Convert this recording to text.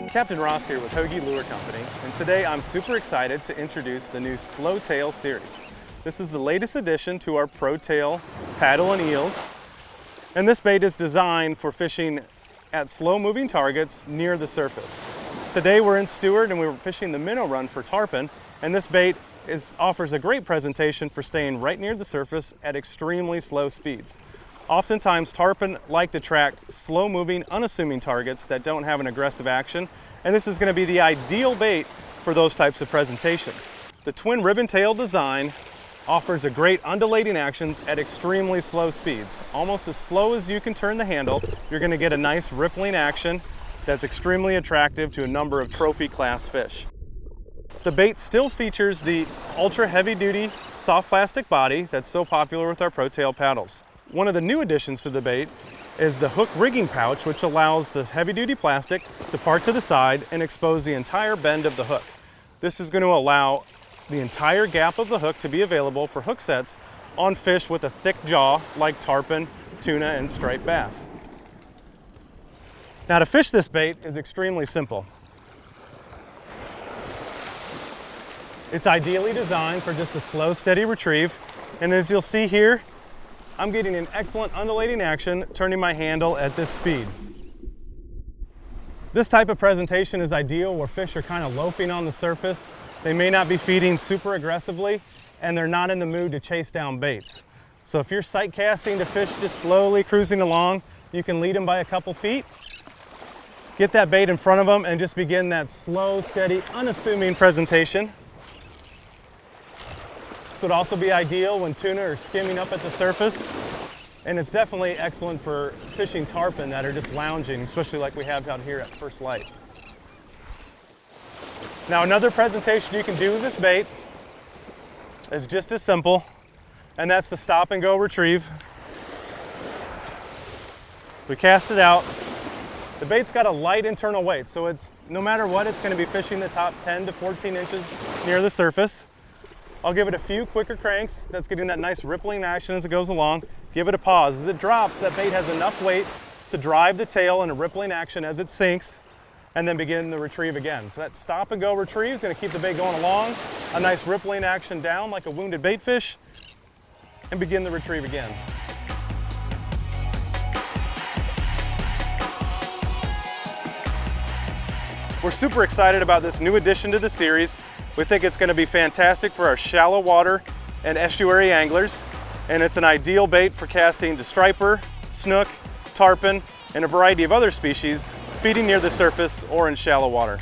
Captain Ross here with Hogy Lure Company, and today I'm super excited to introduce the new Slow Tail series. This is the latest addition to our Pro Tail paddle and eels, and this bait is designed for fishing at slow-moving targets near the surface. Today we're in Stewart and we were fishing the minnow run for tarpon, and this bait offers a great presentation for staying right near the surface at extremely slow speeds. Oftentimes, tarpon like to track slow-moving, unassuming targets that don't have an aggressive action, and this is going to be the ideal bait for those types of presentations. The twin ribbon tail design offers a great undulating actions at extremely slow speeds. Almost as slow as you can turn the handle, you're going to get a nice rippling action that's extremely attractive to a number of trophy class fish. The bait still features the ultra heavy-duty soft plastic body that's so popular with our Pro Tail paddles. One of the new additions to the bait is the hook rigging pouch, which allows the heavy-duty plastic to part to the side and expose the entire bend of the hook. This is going to allow the entire gap of the hook to be available for hook sets on fish with a thick jaw like tarpon, tuna, and striped bass. Now, to fish this bait is extremely simple. It's ideally designed for just a slow, steady retrieve, and as you'll see here, I'm getting an excellent undulating action turning my handle at this speed. This type of presentation is ideal where fish are kind of loafing on the surface. They may not be feeding super aggressively and they're not in the mood to chase down baits. So if you're sight casting to fish just slowly cruising along, you can lead them by a couple feet, get that bait in front of them and just begin that slow, steady, unassuming presentation. This would also be ideal when tuna are skimming up at the surface, and it's definitely excellent for fishing tarpon that are just lounging, especially like we have out here at first light. Now, another presentation you can do with this bait is just as simple, and that's the stop and go retrieve. We cast it out. The bait's got a light internal weight, so it's no matter what, it's going to be fishing the top 10 to 14 inches near the surface. I'll give it a few quicker cranks. That's getting that nice rippling action as it goes along. Give it a pause. As it drops, that bait has enough weight to drive the tail in a rippling action as it sinks, and then begin the retrieve again. So that stop and go retrieve is going to keep the bait going along, a nice rippling action down like a wounded bait fish, and begin the retrieve again. We're super excited about this new addition to the series. We think it's going to be fantastic for our shallow water and estuary anglers, and it's an ideal bait for casting to striper, snook, tarpon, and a variety of other species feeding near the surface or in shallow water.